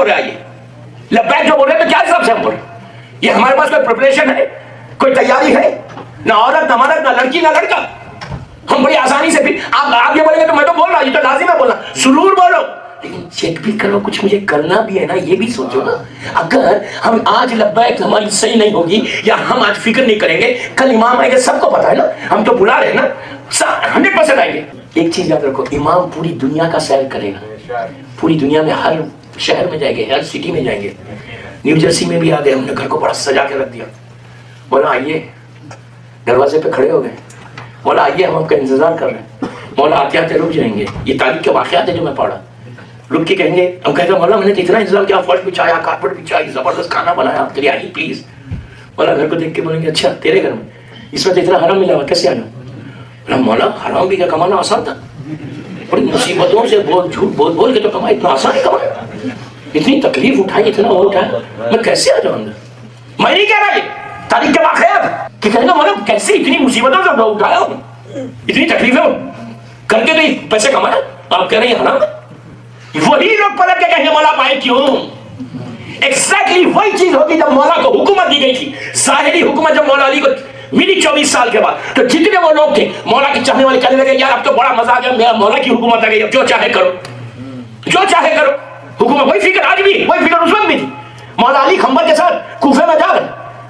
رہے آئیے لبیک جو بول رہے ہیں تو کیا حساب سے ہم بولے؟ یہ ہمارے پاس کوئی پریپریشن ہے، کوئی تیاری ہے؟ نہ عورت نہ مرد نہ لڑکی نہ لڑکا، ہم بڑی آسانی سے بھی آپ یہ بولیں گے تو میں تو بول رہا ہوں، یہ تو لازم ہے بولنا، سرور بولو، لیکن چیک بھی کرو، کچھ مجھے کرنا بھی ہے نا، یہ بھی سوچو نا۔ اگر ہم آج لبیک ہماری صحیح نہیں ہوگی یا ہم آج فکر نہیں کریں گے، کل امام آئیں گے، سب کو پتا ہے نا، ہم تو بلا رہے ہیں نا، 100% آئیں گے۔ ایک چیز یاد رکھو، امام پوری دنیا کا سیر کرے گا، پوری دنیا میں ہر شہر میں جائیں گے، ہر سٹی میں جائیں گے۔ نیو جرسی میں بھی آ گئے، ہم نے گھر کو بڑا سجا کے رکھ دیا، بولا آئیے، دروازے پہ کھڑے ہو گئے، مولا آئیے، ہم آپ کا انتظار کر رہے ہیں۔ مولا آتے آتے رک جائیں گے، یہ تاریخ کے واقعات ہیں جو میں پڑھا، رک کے کہیں گے، ہم کہتے ہیں مولا میں نے اتنا انتظام کیا، فرش بچھایا، کارپیٹ بچھائی، زبردست کھانا بنایا، آپ کے لیے آئیے پلیز۔ مولا گھر کو دیکھ کے بولیں گے اچھا تیرے گھر میں اس وقت اتنا حرام ملا ہوا، کیسے آ جاؤں؟ مولا حرام بھی کیا کمانا آسان تھا، بڑی مصیبتوں سے جھوٹ بول بول کے تو کمایا، اتنا آسان ہے کمانا، اتنی تکلیف اٹھائی، اتنا وہ اٹھایا، میں کیسے آ جاؤں اندر؟ میں نہیں کہہ رہا یہ تاریخ کے واقعات کہ کہنے کا مولا کیسے اتنی مصیبتوں سے اٹھایا ہوں، اتنی تکلیفیں کر کے تو پیسے کمایا، آپ کہہ رہے ہیں حرام ہے؟ وہی لوگ پلٹ کے کہیں گے مولا پائے کیوں؟ ایگزیکٹلی وہی چیز ہوگی جب مولا کو حکومت دی گئی تھی، ظاہری حکومت جب مولا علی کو ملی 24 سال کے بعد، تو جتنے وہ لوگ تھے مولا کے چاہنے والے کہنے لگے یار اب تو بڑا مزہ آ گیا، میرا مولا کی حکومت آ گئی، اب جو چاہے کرو، جو چاہے کرو۔ حکومت وہی فکر آج بھی، وہی فکر اس وقت بھی تھی۔ مولا علی خنبر کے ساتھ کوفے میں جا رہے،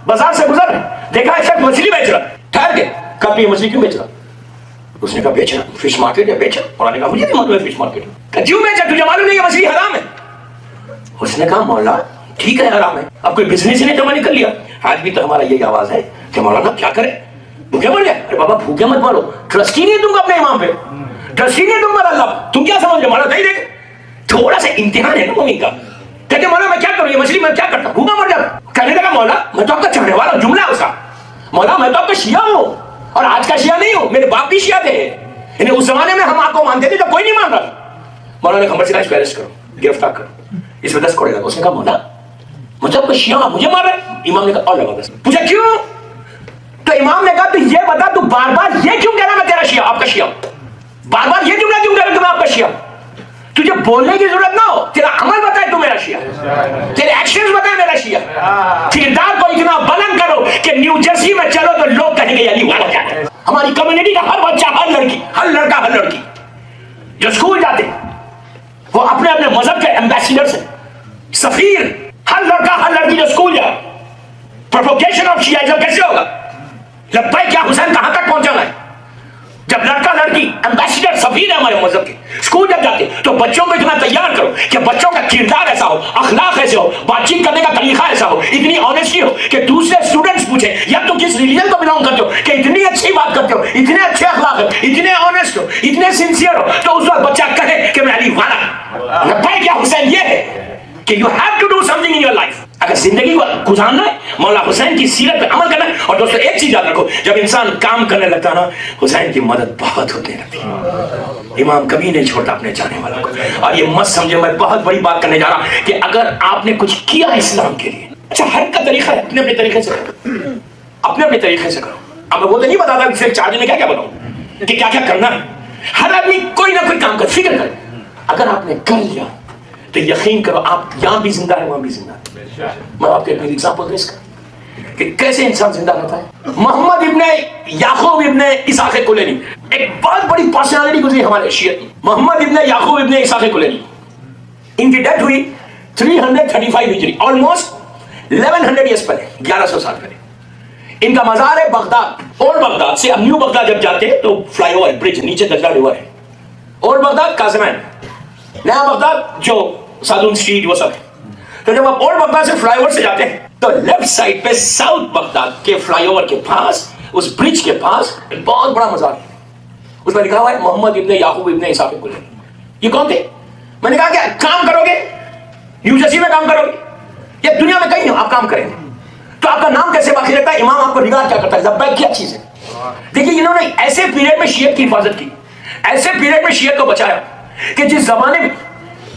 بازار سے گزر رہے، دیکھا ایک شخص مچھلی بیچ رہا، ٹھہر کے کہا یہ مچھلی کیوں بیچ رہا؟ اس نے کہا بیچا، فش مارکیٹ ہے، بیچا۔ مولا نے کہا مجھے نہیں معلوم ہے فش مارکیٹ، کہا کیوں بیچا، تجھے معلوم نہیں ہے مچھلی حرام ہے؟ اس نے کہا مولا ٹھیک ہے حرام ہے، اب کوئی بزنس ہی نہیں تو میں نے کر لیا۔ آج بھی تو ہمارا یہی آواز ہے کہ مولانا کیا کرے، بھوکے مر جائے۔ ارے بابا بھوکے مت مرو، ٹرسٹ ہی نہیں دوں گا اپنے امام پہ، ٹرسٹ ہی نہیں دوں گا اللہ، تم کیا سمجھ رہے؟ مولا نہیں دے، تھوڑا سا امتحان ہے نا مومن کا۔ کہتے مولا میں کیا کروں، یہ مچھلی میں کیا کرتا، بھوکا مر جاتا۔ کہنے لگا مولا میں تو آپ کا چڑھنے والا ہوں، جملہ ہے اس کا، مولا میں تو آپ کا شیعہ ہوں، اور آج کا شیعہ نہیں ہوں، میرے باپ بھی شیعہ تھے، یعنی اس زمانے میں ہم آپ کو مانتے تھے تو کوئی نہیں مان رہا۔ مولا نے خبر سے کہا اس کو اریسٹ کرو، گرفتار کرو، اس میں 10 کوڑے لگا۔ اس نے کہا مولا مجھے آپ کا شیعہ، آپ مجھے مار رہے؟ امام نے کہا اور لگا 10۔ پوچھا کیوں؟ تو امام نے کہا تو یہ بتا تو بار بار یہ کیوں کہہ رہا میں تیرا شیعہ، آپ کا شیعہ، بار بار یہ جملہ کیوں کہہ رہا کہ میں آپ کا شیعہ؟ تجھے بولنے کی ضرورت نہ ہو، تیرا عمل بتائے تو میرا شیعہ، تیرے ایکشنز بتائے میرا شیعہ، کردار کو اتنا بلند کرو کہ نیو جرسی میں چلو تو لوگ کہیں گے علی والا کیا ہے۔ ہماری کمیونٹی کا ہر بچہ، ہر لڑکی، ہر لڑکا، ہر لڑکی جو اسکول جاتے وہ اپنے اپنے مذہب کے ایمبیسیڈر سے سفیر، ہر لڑکا ہر لڑکی جو اسکول جائے، پروپوگیشن آف شیعہ کیسے ہوگا؟ لبیک یا حسین کہاں تک پہنچانا ہے؟ جب لڑکا لڑکی ایمبیسیڈر سفیر ہے ہمارے مذہب کے، اسکول جب جاتے تو بچوں کو اتنا تیار کرو کہ بچوں کا کردار ایسا ہو، اخلاق ایسے ہو، بات چیت کرنے کا طریقہ ایسا ہو، اتنی آنیسٹی ہو کہ دوسرے اسٹوڈنٹس پوچھیں یا تم کس ریلیجن کو بلانگ کرتے ہو کہ اتنی اچھی بات کرتے ہو، اتنے اچھے اخلاق ہو، اتنے آنیسٹ ہو، اتنے سنسیئر ہو، تو اس وقت بچہ کہے کہ میں علی والا۔ لبیک یا حسین یہ ہے کہ you have to do something in your life۔ اگر زندگی کو گزارنا ہے مولا حسین کی سیرت پہ عمل کرنا ہے۔ اور دوستو ایک چیز یاد رکھو، جب انسان کام کرنے لگتا نا حسین کی مدد بہت ہونے لگتی۔ امام کبھی نہیں چھوڑتا اپنے جانے والا کو۔ اور یہ مت سمجھے میں بہت بڑی بات کرنے جا رہا کہ اگر آپ نے کچھ کیا اسلام کے لیے، اچھا ہر کا طریقہ ہے، اپنے اپنے طریقے سے کرو، اپنے اپنے طریقے سے کرو۔ اب میں وہ تو نہیں بتاتا کہ صرف 4 دن میں کیا کیا بتاؤں کہ کیا کیا کرنا ہے۔ ہر آدمی کوئی نہ کوئی کام کر، فکر کرے۔ اگر آپ نے کر لیا تو یقین کرو آپ یہاں بھی زندہ ہے، وہاں بھی زندہ ہے۔ میں آپ کے ایک ایگزامپل دوں اس کا کہ کیسے انسان زندہ رہتا ہے۔ محمد ابن یعقوب ابن اسحاق کلینی، ایک بہت بڑی پرسنالٹی گزری ہمارے شیعہ میں، محمد ابن یعقوب ابن اسحاق کلینی۔ ان کی ڈیتھ ہوئی 335 ہجری، آلموسٹ 1100 ایئرس پہلے، 1100 سال پہلے۔ ان کا مزار ہے بغداد، اولڈ بغداد سے۔ اب نیو بغداد جب جاتے ہیں تو فلائی اوور برج نیچے دجلہ ریور ہے، اولڈ بغداد کاظمین، نیا بغداد جو سادون اسٹریٹ وہ سب ہے۔ تو جب آپ اولڈ بغداد سے فلائی اوور سے جاتے ہیں تو لیفٹ سائڈ پہ ساؤتھ بغداد کے فلائی اوور کے پاس، اس برج کے پاس ایک بہت بڑا مزار ہے، اس میں لکھا ہوا ہے محمد ابن یعقوب ابن اسحاق کلینی۔ یہ کون تھے؟ میں نے کہا کہ کام کرو گے نیو جرسی میں، کام کرو گے یا دنیا میں کہیں نہیں آپ کام کریں گے تو آپ کا نام کیسے باقی رہتا ہے؟ امام آپ کو ریگارڈ کیا کرتا ہے؟ لبیک کیا چیز ہے؟ دیکھیے انہوں نے ایسے پیریڈ میں شیعت کی حفاظت کی، ایسے پیریڈ میں شیعت کو بچایا کہ جس زمانے میں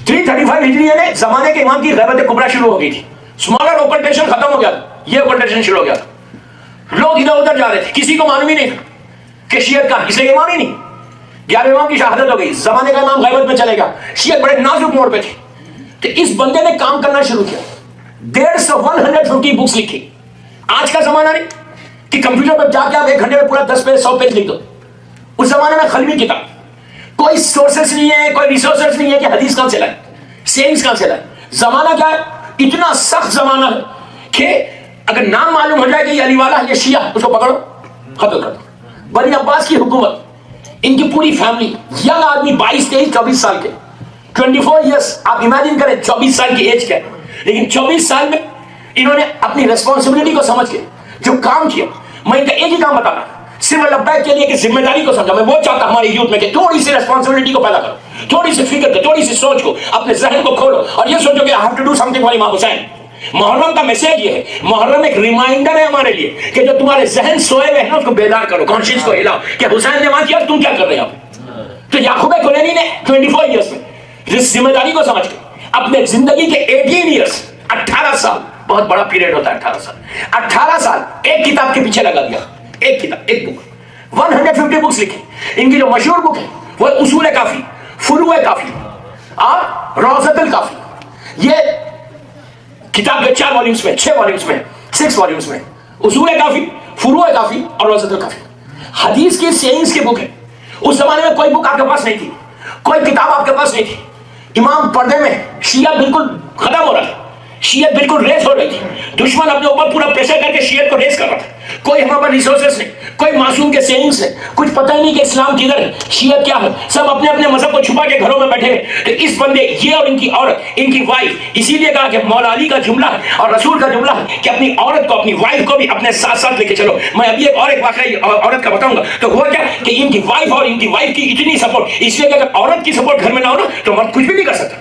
335 ہجری ہے زمانے کے امام کی غیبت کبریٰ شروع ہو گئی تھی، اسمالر اوکلٹیشن ختم ہو گیا تھا، یہ اوکلٹیشن شروع ہو گیا تھا، لوگ ادھر ادھر جا رہے تھے، کسی کو معلوم ہی نہیں تھا کہ شیعت کا، اس لیے امام ہی نہیں۔ 11 امام کی شہادت ہو گئی، زمانے کا امام غیبت میں چلے گا، شیعت بڑے نازک موڑ پہ تھے، تو اس بندے نے کام کرنا شروع کیا, 150 بکس لکھی. آج کا زمانہ نہیں کہ کمپیوٹر پر جا کے آپ 1 گھنٹے میں پورا 10 پیج 100 پیج لکھ دو. اس زمانے میں خلوی کتاب, کوئی سورسز نہیں ہے, کوئی ریسورسز نہیں ہے کہ حدیث کہاں سے لائے, سینس کہاں سے لائے. زمانہ کیا ہے, اتنا سخت زمانہ ہے کہ اگر نام معلوم ہو جائے کہ یہ علی والا ہے, یہ شیعہ, اس کو پکڑو قتل کر دو. بنی عباس کی حکومت, ان کی پوری فیملی, ینگ آدمی 22 23 24 سال کے, 24 ایئرس, آپ امیجن کریں 24 سال کی ایج کیا ہے, لیکن 24 سال میں انہوں نے اپنی ریسپانسبلٹی کو سمجھ کے جو کام کیا. میں ان کا ایک ہی کام بتانا, صرف لبیک کے لیے کہ ذمہ داری کو سمجھا. میں وہ چاہتا ہمارے یوتھ میں کہ تھوڑی سی ریسپانسبلٹی کو پیدا کرو, تھوڑی سی فکر کو, تھوڑی سی سوچ کو, اپنے ذہن کو کھولو اور یہ سوچو کہ I have to do something for امام حسین. محرم کا میسج یہ ہے, محرم ایک ریمائنڈر ہے ہمارے لیے کہ جو تمہارے ذہن سوئے ہوئے ہیں اس کو بیدار کرو, کانشیس کو ہلاؤ کہ حسین نے وہاں کیا, تم کیا کر رہے ہو. تو یعقوب کلینی نے 24 ایئرس میں اس ذمہ داری کو سمجھ کے اپنے زندگی کے 18 ایئرس, 18 سال, بہت بڑا پیریڈ ہوتا ہے 18 سال, 18 سال ایک کتاب کے پیچھے لگا دیا. ایک کتاب, ایک بک, 150 بکس لکھی. ان کی جو مشہور بک ہے وہ اصول کافی, فروع کافی اور روضۃ الکافی. یہ کتاب کے 4 والیومز میں, 6 والیومز میں, 6 والیومز میں, اصول کافی, فروع کافی اور روضۃ الکافی. حدیث کی سینس کی بک ہے. اس زمانے میں کوئی بک آپ کے پاس نہیں تھی, کوئی کتاب آپ کے پاس نہیں تھی. امام پردے میں, شیعہ بالکل ختم ہو رہا تھا, شیعت بالکل ریس ہو رہی تھی. دشمن اپنے اوپر پورا پریشر کر کے شیعت کو ریس کر رہا تھا. کوئی ہمارے پاس ریسورسز نہیں, کوئی معصوم کے سینس ہے, کچھ پتہ ہی نہیں کہ اسلام کدھر ہے, شیعت کیا ہے. سب اپنے اپنے مذہب کو چھپا کے گھروں میں بیٹھے ہیں. تو اس بندے, یہ اور ان کی عورت, ان کی وائف, اسی لیے کہا کہ مولا علی کا جملہ ہے اور رسول کا جملہ ہے کہ اپنی عورت کو, اپنی وائف کو بھی اپنے ساتھ ساتھ لے کے چلو. میں ابھی ایک واقعہ عورت کا بتاؤں گا. تو ہوا کیا کہ ان کی وائف اور ان کی وائف کی اتنی سپورٹ, اس لیے کہ اگر عورت کی سپورٹ گھر میں نہ ہو نا تو مرد کچھ بھی نہیں کر سکتا.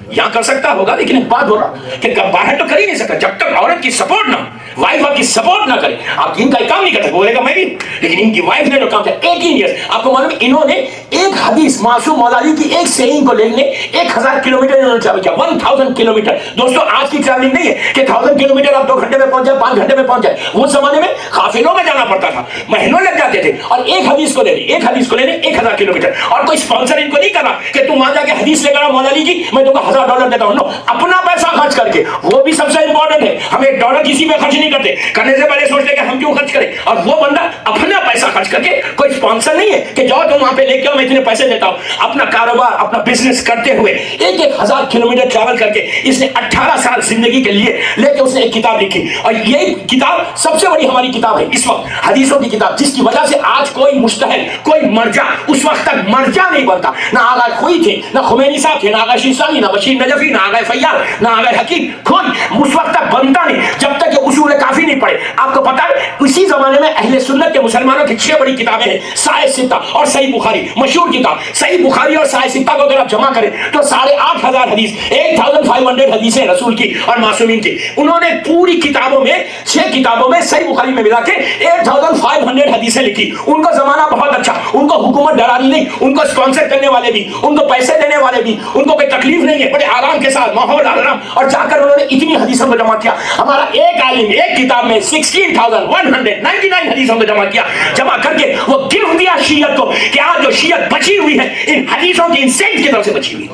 یہاں کر سکتا ہوگا لیکن ایک بات ہو رہا کہ باہر تو کر ہی نہیں سکتا جب تک عورت کی سپورٹ نہ, وائف آپ کی سپورٹ نہ کرے. آپ ان کا کام نہیں کر سکتے, بولے گا میں بھی, لیکن ان کی وائف نے جو کام کیا, 18 ایئرس. آپ کو معلوم ہے انہوں نے ایک حدیث معصوم مولا علی کی ایک سیئنگ کو لینے 1000 کلومیٹر انہوں نے ٹریول کیا, 1000 کلومیٹر. دوستو آج کی ٹریولنگ نہیں ہے کہ 1000 کلومیٹر آپ 2 گھنٹے میں پہنچ جائے, 5 گھنٹے میں پہنچ جائے. وہ زمانے میں قافلوں میں جانا پڑتا تھا, مہینوں لگ جاتے تھے, اور ایک حدیث کو لینے, ایک حدیث کو لینے 1000 کلومیٹر. اور کوئی اسپانسر ان کو نہیں کرا کہ تم وہاں جا کے حدیث لے کر آؤ مولا علی کی, میں تم کو $1000 دیتا ہوں. اپنا پیسہ خرچ کر کے, وہ بھی سب سے امپورٹنٹ ہے. ہم $1 کسی پہ خرچ نہیں کرتے, کرنے سے پہلے سوچتے کہ ہم کیوں خرچ کریں. اور وہ بندہ اپنا پیسہ خرچ کر کے, کوئی اسپانسر نہیں ہے کہ جاؤ تم وہاں پہ لے کے آؤ میں اتنے پیسے دیتا ہوں. اپنا کاروبار, اپنا بزنس کرتے ہوئے 1000 کلومیٹر ٹریول کر کے اس نے 18 سال زندگی کے لیے لے کے اس نے ایک کتاب لکھی. اور یہ کتاب سب سے بڑی ہماری کتاب ہے اس وقت, حدیثوں کی کتاب, جس کی وجہ سے آج کوئی مجتہد, کوئی مرجع, اس وقت تک مرجع نہیں بنتا. نہ آغا خوئی تھے, نہ خمینی صاحب تھے, نہ آغا شیستانی, نہ بشیر نجفی, نہ آغا فیاض, نہ آغا حکیم, کوئی اس وقت تک بنتا نہیں جب تک کہ اصول کافی نہیں پڑھے. آپ کو پتا ہے اسی زمانے میں اہل سنت کے مسلمانوں کی 6 بڑی کتابیں ہیں, صحیح ستہ اور صحیح بخاری, مشہور کتاب. صحیح بخاری اور صحیح ستہ کو اگر آپ جمع کریں تو 8500 حدیث, 8500 حدیثیں رسول کی اور معصومین کی. انہوں نے پوری کتابوں میں, 6 کتابوں میں صحیح بخاری میں ملا کے 8500 حدیثیں لکھی. ان کا زمانہ بہت اچھا, ان کو حکومت ڈرانی نہیں, ان کو اسپانسر کرنے والے بھی, ان کو پیسے دینے والے بھی, ان کو کوئی تکلیف نہیں ہے, بڑے آرام کے ساتھ, ماحول آرام. اور جا کر انہوں نے اتنی حدیثوں کو جمع کیا. ہمارا ایک عالم ایک کتاب میں 16,199 حدیثوں کو جمع کیا. جمع کر کے وہ گفٹ دیا شیعت کو کہ آج جو شیعت بچی ہوئی ہے ان حدیثوں کی, ان سینٹ کی طرف سے بچی ہوئی.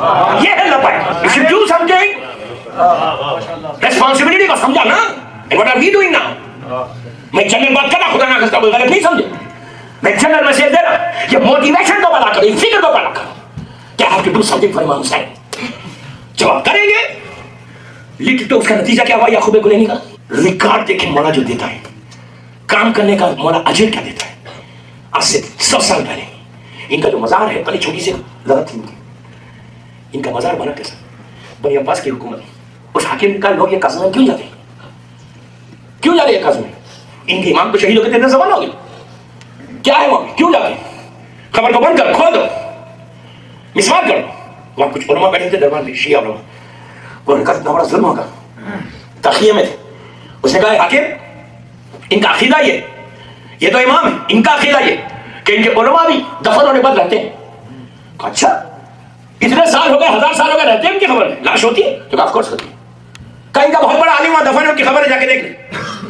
یہ ہے لبیک. If you do something, responsibility کو سمجھا نا. And what are we doing now? میں جنرل بات کر رہا, خدا نہ خستہ کوئی غلط نہیں سمجھے. میں جنرل میسج دے رہا, یہ موٹیویشن کو بنا کرو, یہ فکر کو بنا کرو کہ I have to do something for امام حسین. جواب کریں گے. لکھ تو اس کا نتیجہ کیا ہوا یعقوب کلینی کا؟ ریکارڈ دیکھیں مولا جو دیتا ہے, کام کرنے کا مولا اجر کیا دیتا ہے. آج سے 100 سال پہلے ان کا جو مزار ہے, پہلے چھوٹی سی ضرورت تھی ان کا مزار بنا کیسا. بنی عباس کی حکومت, اس حاکم کا لوگ یہ قصبے میں کیوں جاتے ہیں, کیوں جا رہے ہیں قصبے میں؟ ان کے امام کو شہید ہو کے 3 زمان ہو گئے, کیا ہے وہاں, کیوں جاتے ہیں؟ خبر کو بند کر, کھول دو, مسمار کرو. وہاں کچھ علماء بیٹھے تھے دربار میں, شیعہ علماء. انہوں نے کہا اتنا بڑا ظلم ہوگا, تخیے میں تھے. اس نے کہا حاکم ان کا عقیدہ یہ تو امام ہے, ان کا عقیدہ یہ کہ ان کے علماء بھی دفن ہونے بعد رہتے ہیں. اچھا اتنے سال ہو گئے, 1000 سال ہو گئے, رہتے ہیں ان کی خبر ہے, لاش ہوتی ہے تو آف کورس ہوتی ہے. کہیں کا بہت بڑا عالم وہاں دفن ہے, ان کی خبر ہے, جا کے دیکھ لیں.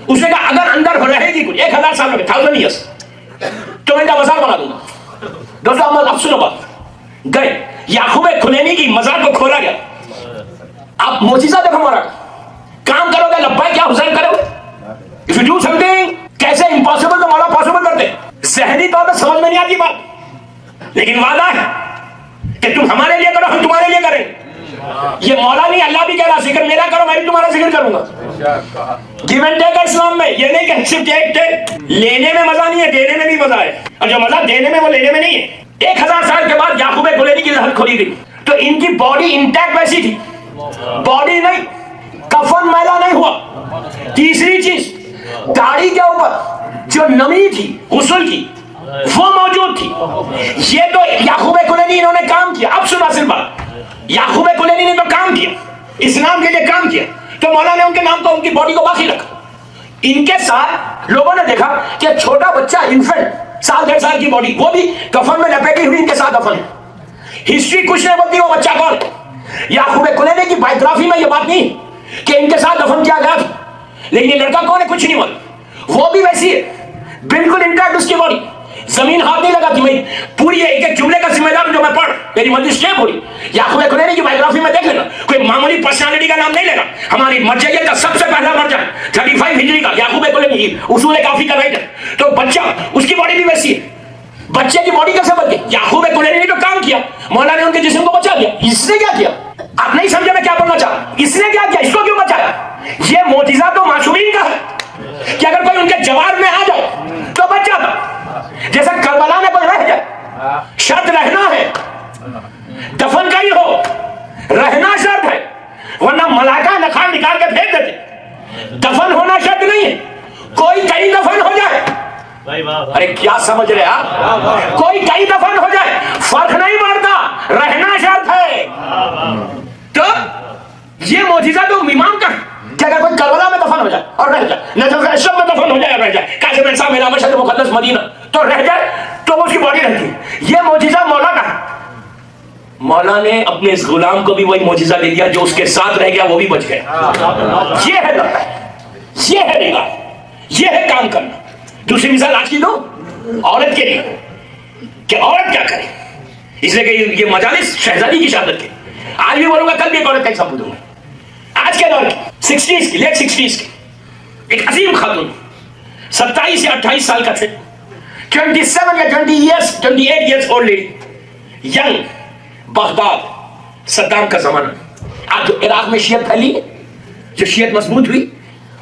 اس نے کہا اگر اندر رہے گی کچھ 1000 سال ہو گئے, 1000 ایئرس, تو میں ان کا مزار بنا دوں گا. دوستو اب سنو بات. گئے یعقوب کلینی کی مزار کو کھولا گیا. آپ موجزہ دیکھو ہمارا کام کرو گے لبیک یا حسین کرو گے. If you do something کیسے امپاسبل تو مولا پاسبل کرتے. ذہنی طور پر سمجھ میں نہیں آتی بات, لیکن وعدہ ہے کہ تم ہمارے لیے کرو ہم تمہارے لیے کریں. یہ مولا نہیں اللہ بھی کہہ رہا ذکر میرا کرو میں بھی تمہارا ذکر کروں گا. گیو اینڈ ٹیک ہے اسلام میں. یہ نہیں کہ صرف ٹیک لینے میں مزہ نہیں ہے, دینے میں بھی مزہ ہے, اور جو مزہ دینے میں وہ لینے میں نہیں ہے. 1000 سال کے بعد یعقوب کلینی کی لہر کھولی گئی تو ان کی باڈی انٹیکٹ ویسی تھی, باڈی نہیں, کفن میلا نہیں ہوا. تیسری چیز داڑھی کے اوپر جو نمی تھی غسل کی وہ موجود تھی. یہ تو یعقوب کلینی انہوں نے کام کیا. اب سنا صرف بات, یعقوب کلینی نے تو کام کیا, اسلام کے لیے کام کیا, تو مولا نے ان کے نام کو ان کی باڈی کو باقی رکھا. ان کے ساتھ لوگوں نے دیکھا کہ چھوٹا بچہ انفنٹ 1.5 کی باڈی وہ بھی کفن میں لپیٹی ہوئی ان کے ساتھ دفن ہے. ہسٹری کچھ نہیں بولتی وہ بچہ کون. یعقوب کلینی کی بایوگرافی میں یہ بات نہیں کہ ان کے ساتھ دفن کیا گیا تھا, لیکن یہ لڑکا کون ہے کچھ نہیں معلوم. وہ بھی ویسی ہے بالکل انٹیکٹ اس کی باڈی, زمین ہاتھ نہیں لگا تھی. میں پوری ایک ایک جملے کا ذمہ دار جو میں پڑھ میری مجلس کیا پوری یعقوب کلینی کی بایوگرافی میں دیکھ لینا. کوئی معمولی پرسنالٹی کا نام نہیں لینا. ہماری مرجعیت کا سب سے پہلا مرجع 35 ہجری کا یعقوب کلینی اصول کافی کا رائٹر. تو بچہ اس کی باڈی بھی ویسی ہے. بچے کی باڈی کیسے بچ گئی؟ یعقوب کلینی نے تو کام کیا, مولا نے ان کے جسم کو بچا دیا. اس نے کیا کیا آپ نہیں سمجھا میں کیا بولنا چاہا. اس نے کیا کیا, اس کو کیوں بچایا؟ یہ معجزہ تو معصومین کا ہے کہ اگر کوئی ان کے جواب میں آ جائے تو بچ جاتا. جیسا کربلا میں کوئی رہ جائے, شرط رہنا ہے, دفن کا ہی ہو, رہنا شرط ہے, ورنہ ملائکہ نخال نکال کے پھینک دیتے. دفن ہونا شرط نہیں ہے, کوئی کہیں دفن ہو جائے. ارے کیا سمجھ رہے آپ, کوئی کہیں دفن ہو جائے فرق نہیں پڑتا, رہنا شرط ہے. تو یہ معجزہ تو امام کا کہ اگر کوئی کربلا میں دفن ہو جائے اور رہ جائے, نجف اشرف میں دفن ہو جائے اور رہ جائے, قاسم بن صاحب میرا مشہد مقدس مدینہ تو رہ جائے تو وہ اس کی باڈی رہتی ہے. یہ معجزہ مولا کا ہے. مولا نے اپنے اس غلام کو بھی وہی معجزہ دے دیا, جو اس کے ساتھ رہ گیا وہ بھی بچ گیا. یہ ہے لڑکا, یہ ہے نگاہ, یہ ہے کام کرنا. دوسری مثال آج کی دو عورت کے لیے کہ عورت کیا کرے, اس لیے کہ یہ مجالس شہزادی کی شہادت کے. آج بھی بولوں گا, کل بھی ایک عورت کا حساب دوں گا. آج کے دور کی 60s کی لیٹ 60s کی ایک عظیم خاتون 27 یا 28 سال کا تھے, 27 یا 28 years old lady, young, Baghdad, Saddam کا زمانہ. آج جو عراق میں شیعت پھیلی ہے, جو شیعت مضبوط ہوئی,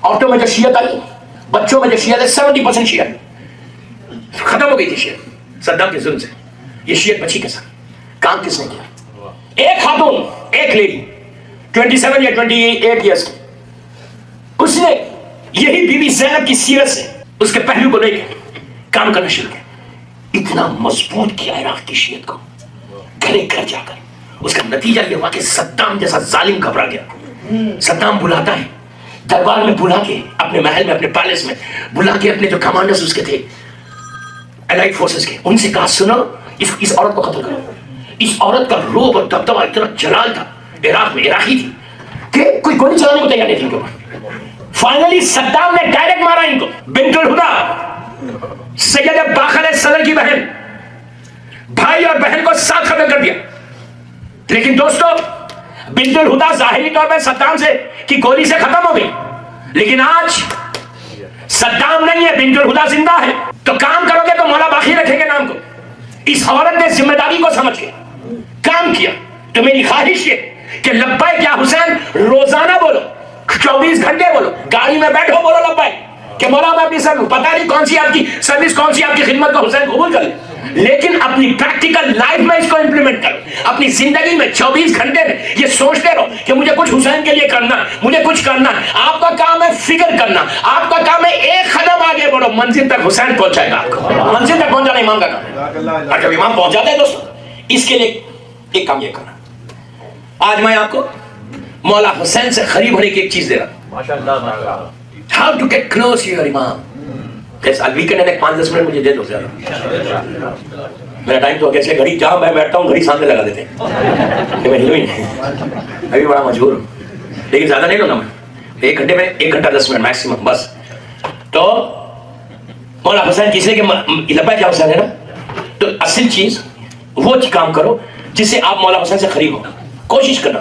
عورتوں میں جو شیعت آئی, بچوں میں جو شیعت ہے, 70% شیعت ختم ہو گئی تھی شیعت صدام کے ظلم سے. یہ شیعت بچی کے ساتھ کام کس نے کیا؟ ایک خاتون, ایک لیڈی 27 یا 28 ایئرس کی, اس نے یہی بی بی زینب کی سیرت سے اس کے پہلو کو لے کے کام کرنا شروع کیا. اتنا مضبوط کیا عراق کی شیعت کو گھر گھر جا کر. اس کا نتیجہ یہ ہوا کہ صدام جیسا ظالم گھبرا گیا. صدام بلاتا ہے دربار میں, بلا کے اپنے محل میں, اپنے پیلس میں بلا کے اپنے جو کمانڈرز اس کے تھے الائٹ فورسز کے, ان سے کہا سنو اس عورت کو قتل کرو. اس عورت کا روب اور دبدبہ اتنا جلال تھا عراق میں, عراقی تھی کہ کوئی گولی چلانے کو تیار نہیں تھی ان کو. فائنلی صدام نے ڈائریکٹ مارا ان کو. بنت الہدا سید باقر صدر کی بہن, بھائی اور بہن کو ساتھ ختم کر دیا. لیکن دوستو بنت الہدا ظاہری طور پہ صدام سے کی گولی سے ختم ہو گئی, لیکن آج صدام نہیں ہے, بنت الہدا زندہ ہے. تو کام کرو گے تو مولا باقی رکھیں گے نام کو. اس عورت نے ذمہ داری کو سمجھ کے کام کیا. تو میری خواہش یہ کہ لبیک یا حسین روزانہ بولو, 24 گھنٹے بولو, گاڑی میں بیٹھو بولو لبیک کہ مولا میں اپنی سروس, پتہ نہیں کون سی آپ کی سروس, کون سی آپ کی خدمت کو حسین قبول کر لے, لیکن اپنی پریکٹیکل لائف میں اس کو امپلیمنٹ کرو. اپنی زندگی میں 24 گھنٹے میں یہ سوچتے رہو کہ مجھے کچھ حسین کے لیے کرنا, مجھے کچھ کرنا. آپ کا کام ہے فکر کرنا, آپ کا کام ہے ایک قدم آگے بڑھو, منزل تک حسین پہنچائے گا آپ کو. منزل تک پہنچانا امام کا کام. اور جب امام پہنچ جاتے ہیں دوستو, اس کے لیے ایک کام یہ کرنا. آج میں آپ کو مولا حسین سے قریب ہونے کی ایک چیز دے رہا ہوں. How to get close to your imam. Weekend ایک 5-10 منٹ مجھے دے دو زیادہ. میرا ٹائم تو کیسے گھڑی جہاں میں بیٹھتا ہوں گھڑی سامنے لگا دیتے ہیں کہ میں ہلو ہی نہیں, ابھی بڑا مجبور ہوں, لیکن زیادہ نہیں لوں گا میں. 1 گھنٹے میں 1 گھنٹہ 10 منٹ میکسیمم بس. تو مولا حسین کسی کے لبیک یا حسین ہے نا, تو اصل چیز وہ کام کرو جس سے آپ مولا حسین سے قریب ہو. کوشش کرنا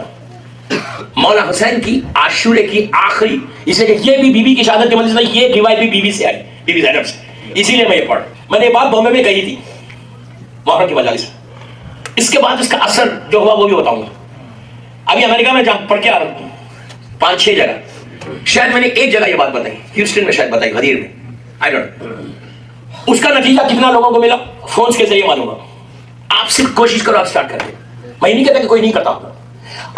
مولا حسین کی عاشورے کی آخری، اس لیے کہ یہ بھی بیوی کی شہادت کے مجلس میں، یہ روایت بھی بیوی سے آئی، بیوی زینب سے، اسی لیے میں یہ پڑھ، میں نے یہ بات بامبے میں کہی تھی محرم کی مجالس میں۔ اس کے بعد اس کا اثر جو ہوا وہ بھی بتاؤں گا۔ ابھی امریکہ میں جہاں پڑھ کے آ رہا ہوں 5-6 جگہ، شاید میں نے ایک جگہ یہ بات بتائی، ہیوسٹن میں شاید بتائی، غدیر میں، آئی ڈونٹ نو، اس کا نتیجہ کتنا لوگوں کو ملا فونز کے ذریعے معلوم ہوا۔ آپ صرف کوشش کرو، آپ سٹارٹ کر دیں، میں نہیں کہتا کہ کوئی نہیں کرتا۔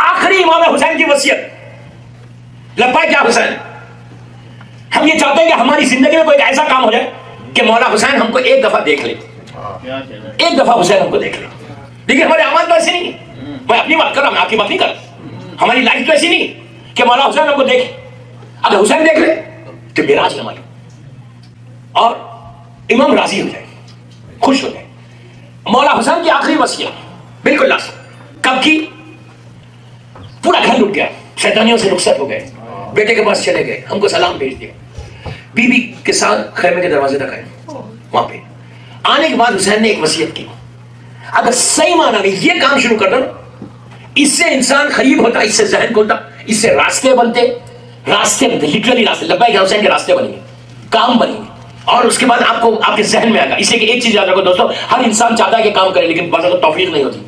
آخری امام حسین کی وصیت، لبیک یا حسین، ہم یہ چاہتے ہیں کہ ہماری زندگی میں کوئی ایسا کام ہو جائے کہ مولا حسین ہم کو ایک دفعہ دیکھ لے، ایک دفعہ حسین ہم کو دیکھ لے۔ لیکن ہمارے اعمال تو ایسے نہیں ہیں، میں اپنی بات کر رہا ہوں، میں آپ کی بات نہیں کر رہا، ہماری لائف تو ایسی نہیں کہ مولا حسین ہم کو دیکھے، اگر حسین دیکھ لے تو معراج ہماری، اور امام راضی ہو جائے، خوش ہو جائے۔ مولا حسین کی آخری وصیت بالکل لاسٹ کب کی؟ پورا گھر لٹ گیا، شیطانیوں سے رخصت ہو گئے، بیٹے کے پاس چلے گئے، ہم کو سلام بھیج دیا، بیوی کے ساتھ خیمے کے دروازے تک آئے، وہاں پہ آنے کے بعد حسین نے ایک وصیت کی، اگر صحیح معنی میں یہ کام شروع کر دو، اس سے انسان قریب ہوتا، اس سے ذہن کھلتا، اس سے راستے بنتے، راستے بنتے، لٹرلی راستے، لبیک یا حسین کے راستے بنیں گے، کام بنیں گے، اور اس کے بعد آپ کو آپ کے ذہن میں آئے گا۔ اس لیے کہ ایک چیز یاد رکھو دوستو، ہر انسان چاہتا ہے کہ کام کرے، لیکن بعض اوقات توفیق نہیں ہوتی،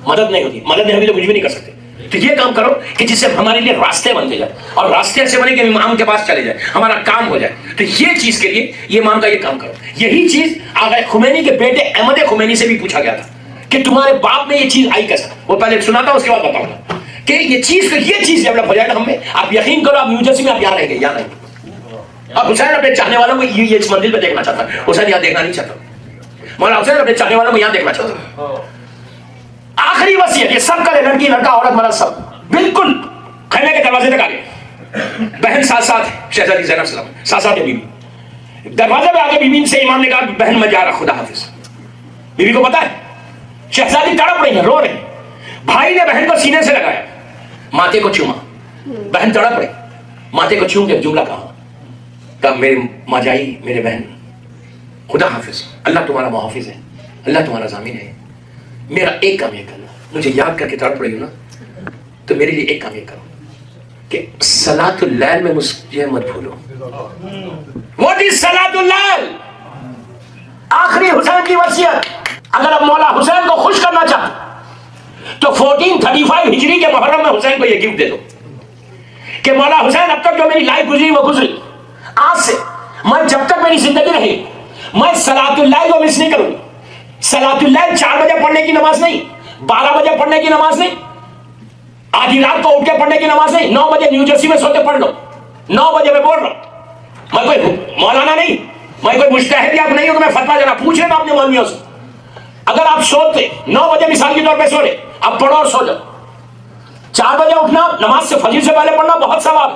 مدد نہیں ہوتی، مدد نہیں ہوگی تو کچھ بھی نہیں کر سکتے۔ تو یہ کام کرو کہ جس سے ہمارے لیے راستے بنتے جائے، اور راستے ایسے بنے کہ امام کے پاس چلے جائے، ہمارا کام ہو جائے۔ تو یہ چیز کے لیے یہ امام کا یہ کام کرو۔ یہی چیز آغا خمینی کے بیٹے احمد خمینی سے بھی پوچھا گیا تھا کہ تمہارے باپ میں یہ چیز آئی کیسا؟ وہ پہلے سناتا ہوں، اس کے بعد بتاؤں گا کہ یہ چیز ڈیولپ ہو جائے گا ہم میں۔ آپ یقین کرو، آپ نیو جرسی میں آپ یہاں رہیں گے، یہاں رہیں گے۔ اب حسین اپنے چاہنے والوں کو یہ اس منزل پہ دیکھنا چاہتا ہے، حسین یہاں دیکھنا نہیں چاہتا، مولا حسین اپنے چاہنے والوں کو یہاں دیکھنا چاہتا ہے۔ آخری وصیت، یہ سب کا لڑکی لڑکا عورت مرد سب بالکل خیمے کے دروازے تک آ گئے، بہن ساتھ ساتھ شہزادی زینب سلام ساتھ ساتھ بیوی دروازے پہ آگے، بیوی سے امام نے کہا بہن میں جا رہا، خدا حافظ۔ بیوی کو پتا ہے شہزادی تڑپ رہی ہے، رو رہی، بھائی نے بہن کو سینے سے لگایا، ماتھے کو چوما، بہن تڑپ رہی، ماتھے کو چوم کے جملہ کہا میرے ماں جائی، میرے بہن خدا حافظ، اللہ تمہارا محافظ ہے، اللہ تمہارا ضامن ہے، میرا ایک کام یہ کرنا، مجھے یاد کر کے تڑپ رہی ہو نا تو میرے لیے ایک کام یہ کرو کہ صلاۃ اللیل میں مجھے مت بھولو۔ واٹ از صلاۃ اللیل؟ آخری حسین کی وصیت۔ اگر اب مولا حسین کو خوش کرنا چاہتے تو 1435 ہجری کے محرم میں حسین کو یہ گفٹ دے دو کہ مولا حسین اب تک جو میری لائف گزری وہ گزری، آج سے میں جب تک میری زندگی رہی میں صلاۃ اللیل کو مس نہیں کروں گی۔ صلاۃ اللیل 4 بجے پڑھنے کی نماز نہیں، 12 بجے پڑھنے کی نماز نہیں، آدھی رات کو اٹھ کے پڑھنے کی نماز نہیں، 9 بجے نیو جرسی میں سوتے پڑھ لو، 9 بجے میں بول رہا ہوں، میں کوئی مولانا نہیں، میں کوئی مجتہد آپ نہیں ہوں کہ میں فتویٰ دینا، پوچھ لینا اپنے مولویوں سے۔ اگر آپ سوتے 9 بجے مثال کے طور پہ سو رہے، آپ پڑھو اور سو جاؤ۔ 4 بجے اٹھنا، نماز سے فجر سے پہلے پڑھنا بہت ثواب،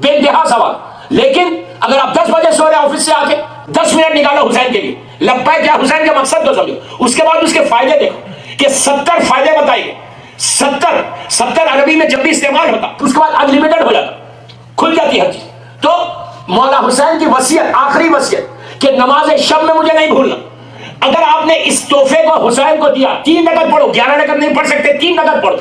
بے انتہا ثواب، لیکن اگر آپ 10 بجے سو رہے آفس سے آ کے 10 منٹ نکالو حسین کے لیے، لبیک یا حسین کا مقصد تو سمجھو، اس کے بعد اس کے فائدے دیکھو کہ 70 فائدے بتائیے، 70 عربی میں جب بھی استعمال ہوتا اس کے بعد انلمیٹڈ ہو جاتا، کھل جاتی ہر چیز۔ تو مولا حسین کی وصیت، آخری وصیت کہ نماز شب میں مجھے نہیں بھولنا۔ اگر آپ نے اس تحفے کو حسین کو دیا، 3 رکعت پڑھو، 11 رکعت نہیں پڑھ سکتے 3 رکعت پڑھو،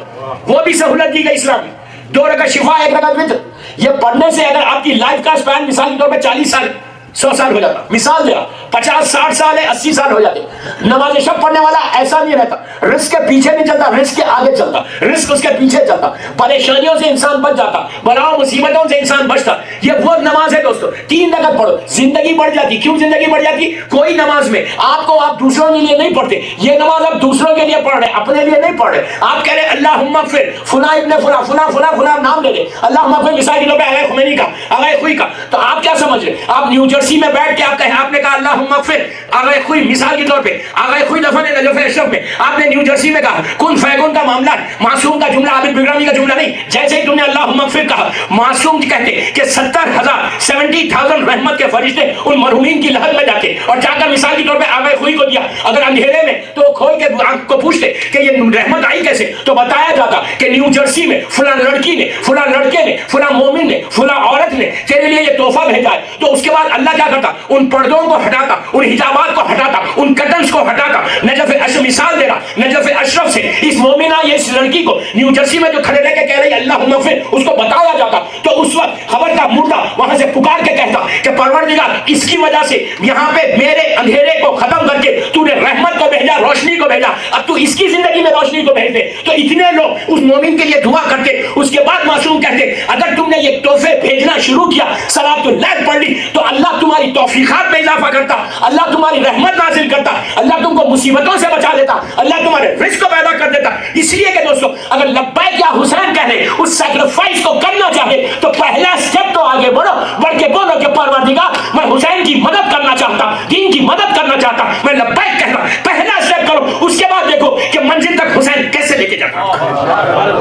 وہ بھی سہولت دی گئی اسلام میں، 2 رکعت شفا 1 رکعت وتر۔ یہ پڑھنے سے اگر آپ کی لائف کا سپین مثال کے طور پہ 40 سال 100 سال ہو جاتا، مثال دے رہا، 50-60 سال ہے، 80 سال ہو جاتے۔ نماز شب پڑھنے والا ایسا نہیں رہتا، رزق کے پیچھے نہیں چلتا، رزق کے آگے چلتا، رزق اس کے پیچھے چلتا، پریشانیوں سے انسان بچ جاتا، بلاؤ مصیبتوں سے انسان بچتا۔ یہ وہ نماز ہے دوستو، 3 رکعت پڑھو، زندگی بڑھ جاتی۔ کیوں زندگی بڑھ جاتی؟ کوئی نماز میں آپ دوسروں کے لیے نہیں پڑھتے، یہ نماز آپ دوسروں کے لیے پڑھ رہے، اپنے لیے نہیں پڑھ رہے۔ آپ کہہ رہے اللہم اغفر فلاں ابن فلاں فلاں فلاں فلاں نام لے لے، اللہم اغفر مثال کے طور پہ آغا خمینی کا، آغا خوئی کا، تو آپ کیا سمجھ رہے؟ آپ نیو جرسی میں بیٹھ کے آپ نے کہا اللہم اغفر آغا خوئی، مثال کے طور پہ آغا خوئی دفن نجف اشرف میں آپ نے نیو جرسی میں کہا کن فیکن کا معاملہ، معصوم کا جملہ، عابد بگرامی کا جملہ نہیں۔ جیسے ہی تم نے اللہم اغفر کہا، معصوم کہتے کہ 70,000 رحمت کے فرشتے ان مرحومین کی لہر میں جاتے اور جا کر مثال کے طور پہ آغا خوئی کو دیا۔ اگر اندھیرے میں تو کھول کے آنکھ کو پوچھتے کہ یہ رحمت آئی کیسے، تو بتایا جاتا کہ نیو جرسی میں فلاں لڑکی نے، فلاں لڑکے نے، فلاں مومن نے، فلاں عورت عزت نے تیرے لیے یہ تحفہ بھیجا ہے، تو اس کے بعد اللہ کیا کرتا؟ ان پردوں کو ہٹاتا، ان حجابات کو ہٹاتا، ان کرٹنز کو ہٹاتا. نجف اشرف مثال دے رہا، نجف اشرف سے اس مومنہ یہ اس لڑکی کو نیو جرسی میں جو کھڑے رہ کے کہہ رہی اللہم اغفر، اس کو بتایا جاتا تو اس وقت خبر کا مردہ وہاں سے پکار کے کہتا کہ پروردگار اس کی وجہ سے یہاں پہ میرے اندھیرے کو ختم کر کے تو نے رحمت کو بھیجا، روشنی کو بھیجا، اب تو اس کی زندگی میں روشنی کو بھیج دے. تو اتنے لوگ اس مومن کے لیے دعا کرتے. اس کے بعد معصوم کہتے اگر تم نے یہ تحفے بھیجنا شروع کیا، صلاۃ اللیل پڑھ لی، تو اللہ تمہاری توفیقات میں اضافہ کرتا، اللہ تمہاری رحمت نازل کرتا، اللہ تم کو مصیبتوں سے بچا دیتا، اللہ تمہارے رزق کو پیدا کر دیتا. اس لیے کہ دوستو اگر لبیک یا حسین کہہ لے، اس سیکریفائس کو کرنا چاہے، تو پہلا سٹیپ تو آگے بڑھو، بڑھ کے بولو کہ پروردگار میں حسین کی مدد کرنا چاہتا، دین کی مدد کرنا چاہتا، میں لبیک کہتا. پہلا سٹیپ کرو، اس کے بعد دیکھو کہ منزل تک حسین کیسے لے کے جاتا.